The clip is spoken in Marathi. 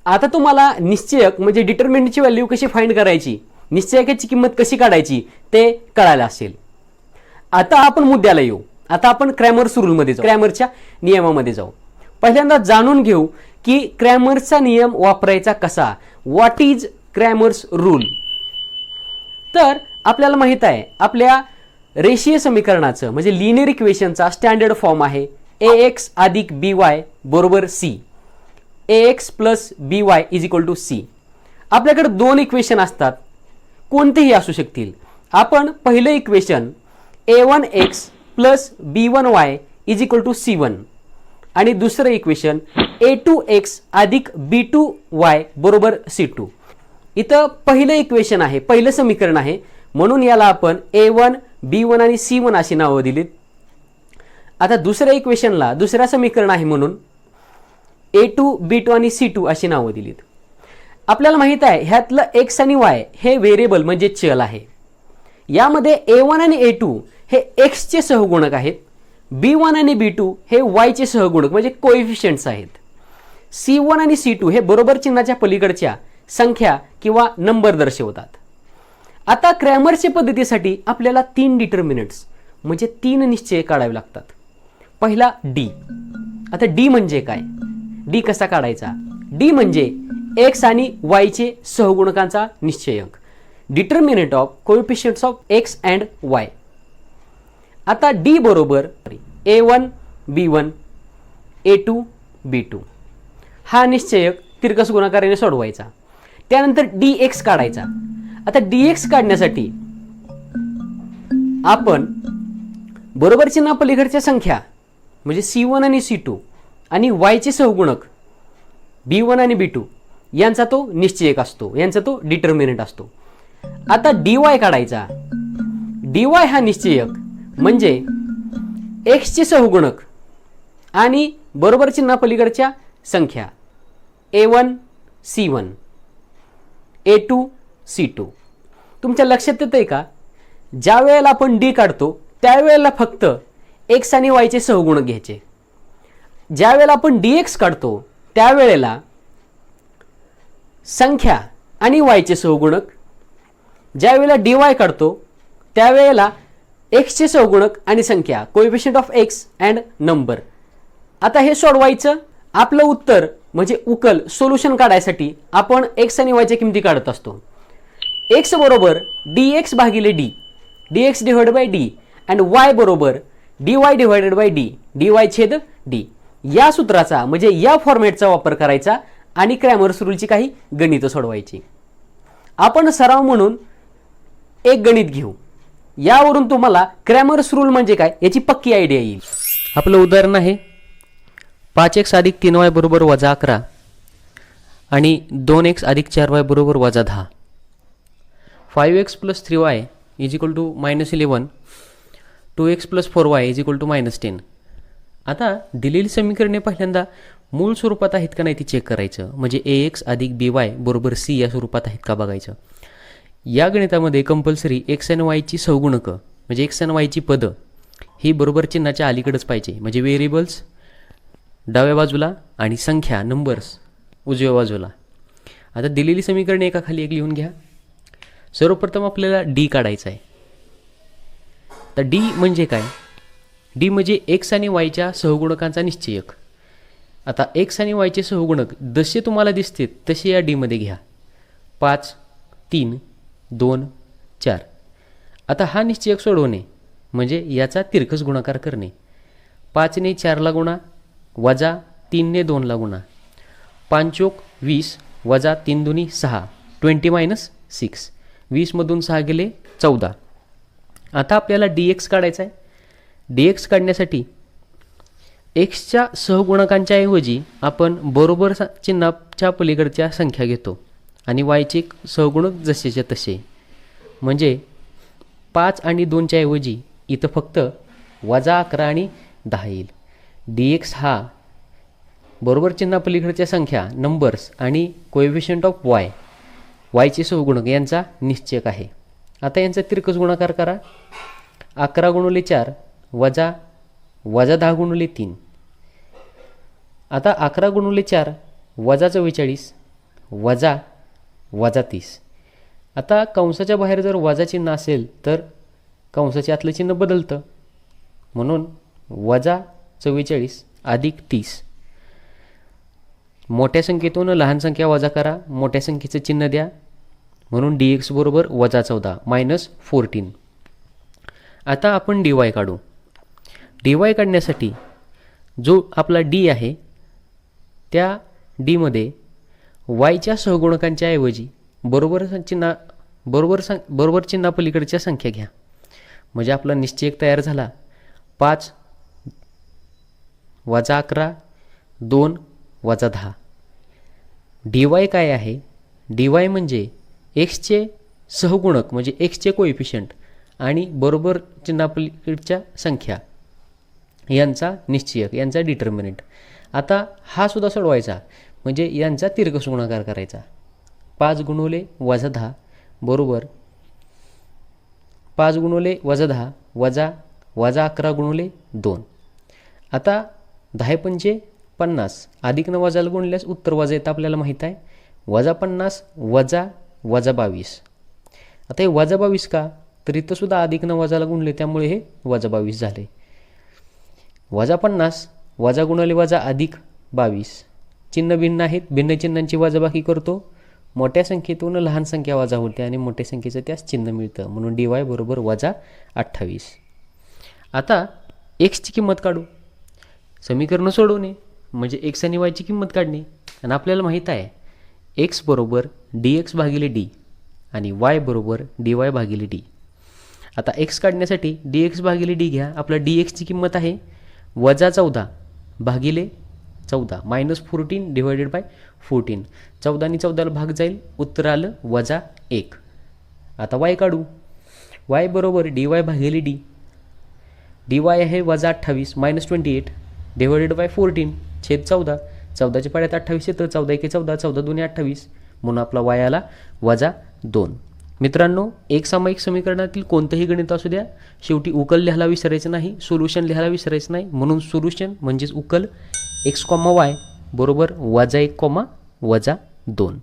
आता तुम्हाला निश्चयक म्हणजे डिटर्मिनंटची व्हॅल्यू कशी फाइंड करायची, निश्चयकाची किंमत कशी काढायची ते कळायला असेल. आता आपण मुद्द्याला येऊ. आता आपण क्रॅमर्स रूलमध्ये जाऊ, क्रॅमरच्या नियमामध्ये जाऊ. पहिल्यांदा जाणून घेऊ की क्रॅमर्सचा नियम वापरायचा कसा. What is Cramer's rule. तर आपल्याला माहित आहे आपल्या रेषीय समीकरणाचं म्हणजे लिनियर इक्वेशनचा स्टँडर्ड फॉर्म आहे ax अधिक by बरोबर c. ax plus by is equal to c. आपल्याकडे दोन इक्वेशन असतात, कोणतेही असू शकतील. आपण पहिलं equation a1x plus b1y is equal to c1 आणि दुसरं इक्वेशन a2x अधिक b2y बरोबर c2. इथं पहिलं इक्वेशन आहे, पहिलं समीकरण आहे, म्हणून याला आपण a1 b1 आणि c1 अशी नावं दिलीत. आता दुसऱ्या इक्वेशनला दुसऱ्या समीकरण आहे म्हणून a2 b2 आणि c2 अशी नावं दिलीत. आपल्याला माहित आहे ह्यातलं x आणि y हे व्हेरिएबल म्हणजे चल आहे. यामध्ये a1 आणि a2 हे x चे सहगुणक आहेत, b1 आणि b2 हे y चे सहगुणक म्हणजे कोएफिशियंट्स आहेत. c1 आणि c2 हे बरोबर चिन्हाच्या पलीकडच्या संख्या किंवा नंबर दर्शवतात. आता क्रॅमरच्या पद्धतीसाठी आपल्याला 3 डिटर्मिनंट्स म्हणजे 3 निश्चय काढावे लागतात. पहिला डी. आता डी म्हणजे काय, डी कसा काढायचा. डी म्हणजे x आणि y चे सहगुणकांचा निश्चयक, determinant of coefficients of x and y. आता डी बरोबर a1 b1 a2 b2 हा निश्चयक तिरकस गुणाकाराने सोडवायचा. त्यानंतर dx काढायचा. आता dx काढण्यासाठी आपण बरोबर चिन्हा पलीकडच्या संख्या म्हणजे c1 आणि c2 आणि y चे सहगुणक b1 आणि b2 यांचा तो निश्चयक असतो, यांचा तो डिटर्मिनंट असतो. आता dy काढायचा. dy हा निश्चयक म्हणजे x चे सहगुणक आणि बरोबर चिन्हा पलीकडच्या संख्या a1 c1 a2 c2. तुमच्या लक्षात येतंय का, ज्या वेळेला आपण डी काढतो त्यावेळेला फक्त x आणि y चे सहगुणक घ्यायचे. ज्या वेळेला आपण dx काढतो त्यावेळेला संख्या आणि y चे सहगुणक, ज्या वेळेला dy काढतो त्यावेळेला x चे सहगुणक आणि संख्या coefficient of x and number. आता हे सोडवायचं. आपलं उत्तर म्हणजे उकल सोल्युशन काढायसाठी आपण x आणि y च्या किमती काढत असतो. x बरोबर dx भागिले d, dx divided by d and y बरोबर dy divided by d, dy छेद d. या सूत्राचा म्हणजे या फॉर्मॅटचा वापर करायचा आणि क्रॅमर्स रूलची काही गणितं सोडवायची. आपण सराव म्हणून एक गणित घेऊ, यावरून तुम्हाला क्रॅमर्स रूल म्हणजे काय याची पक्की आयडिया येईल. आपलं उदाहरण आहे 5x अधिक 3y बरोबर -11 आणि 2x अधिक 4y बरोबर -10. 5x plus 3y is equal to -11. 2x plus 4y is equal to -10. आता दिलेली समीकरणे पहिल्यांदा मूळ स्वरूपात आहेत का नाही ती चेक करायचं, म्हणजे ax अधिक by बरोबर c या स्वरूपात आहेत का बघायचं. या गणितामध्ये कंपल्सरी x आणि y ची सहगुणकं म्हणजे x आणि y ची पदं ही बरोबर चिन्हाच्या अलीकडेच पाहिजे, म्हणजे व्हेरिएबल्स डाव्या बाजूला आणि संख्या नंबर्स उजव्या बाजूला. आता दिलेली समीकरणे एका खाली एक लिहून घ्या. सर्वप्रथम आपल्याला डी काढायचा आहे. तर डी म्हणजे काय, डी म्हणजे x आणि y च्या सहगुणकांचा निश्चयक. आता x आणि y चे सहगुणक जसे तुम्हाला दिसते तसे या डी मध्ये घ्या. 5 3 2 4. आता हा निश्चयक सोडवणे म्हणजे याचा तिरकस गुणाकार करणे. 5 ने 4 ला गुणा वजा 3 ने 2 ला गुणा. 5 चोक 20 वजा 3 दुनी 6 20 - 6. 20 मधून 6 गेले 14. आता आपल्याला dx काढायचा आहे. dx काढण्यासाठी xच्या सहगुणकांच्या ऐवजी आपण बरोबर चिन्हाच्या पलीकडच्या संख्या घेतो आणि yचे सहगुणक जसेच्या तसे, म्हणजे 5 आणि 2च्या ऐवजी इथं फक्त -11 आणि 10 येईल. dx हा बरोबर चिन्हा पलीकडच्या संख्या नंबर्स आणि कोएफिशियंट ऑफ y चे सहगुणक यांचा निश्चयक आहे. आता यांचा तिरकस गुणाकार करा. 11 गुणिले 4 वजा 10 गुणिले 3. आता 11 गुणिले 4 वजा 44 वजा 30. आता कंसाच्या बाहेर जर वजा चिन्ह असेल तर कंसाच्या आतलं चिन्ह बदलतं, म्हणून वजा 44 अधिक 30. मोठ्या संख्येतून लहान संख्या वजा करा, मोठ्या संख्येचं चिन्ह द्या, म्हणून dx बरोबर वजा 14 मायनस 14. आता आपण dy काढू. dy काढण्यासाठी जो आपला d आहे त्या डीमध्ये वायच्या सहगुणकांच्या ऐवजी बरोबर चिन्हापलीकडच्या संख्या घ्या. म्हणजे आपला निश्चयक तयार झाला. 5 वजा 11 2 वजा 10. dy काय आहे? dy म्हणजे एक्सचे सहगुणक म्हणजे एक्सचे कोएफिशियंट आणि बरोबर चिन्हापलीकडच्या संख्या यांचा निश्चयक, यांचा डिटर्मिनंट. आता हा सुद्धा सोडवायचा, म्हणजे यांचा तिरकस गुणाकार करायचा. 5 गुणिले वजा 10 बरोबर 5 गुणिले वजा 10 वजा 11 गुणिले 2. आता 10 पंचे 50 अधिक न वजाला गुणल्यास उत्तर वजा येतं आपल्याला माहीत आहे. वजा 50 वजा 22. आता हे वजा 22 का? तर इथं सुद्धा अधिक न वजाला गुणले त्यामुळे हे वजा 22 झाले. वजा 50 वजा गुणिले वजा अधिक 22. चिन्ह भिन्न आहेत, भिन्न चिन्हांची वजाबाकी करतो. मोठ्या संख्येतून लहान संख्या वजा होते आणि मोठ्या संख्येचं त्यास चिन्ह मिळतं, म्हणून dy बरोबर वजा 28. आता एक्सची किंमत काढू. समीकरण सोडवणे म्हणजे एक्स आणि वायची किंमत काढणे. आणि आपल्याला माहीत आहे एक्स बरोबर dx भागिले d आणि y बरोबर dy भागिले d. आता एक्स काढण्यासाठी dx भागिले d घ्या. आपला dxची किंमत आहे वजा 14 भागिले 14 मायनस 14 डिवायडेड बाय 14. 14 आणि 14ला भाग जाईल, उत्तर आलं वजा 1. आता y काढू. y बरोबर dy भागिले d. dy आहे वजा 28 मायनस 28 डिवायडेड बाय 14 छेद 14. 14च्या पाड्यात 28 येतं, 14 1 14, 14 2 28, म्हणून आपला y आला वजा 2. मित्रांनो, एक सामायिक समीकरणातील कोणतंही गणित असू द्या, शेवटी उकल लिहायला विसरायचं नाही, सोल्युशन लिहायला विसरायचं नाही. म्हणून सोल्युशन म्हणजेच उकल x, y बरोबर वजा 1, वजा 2.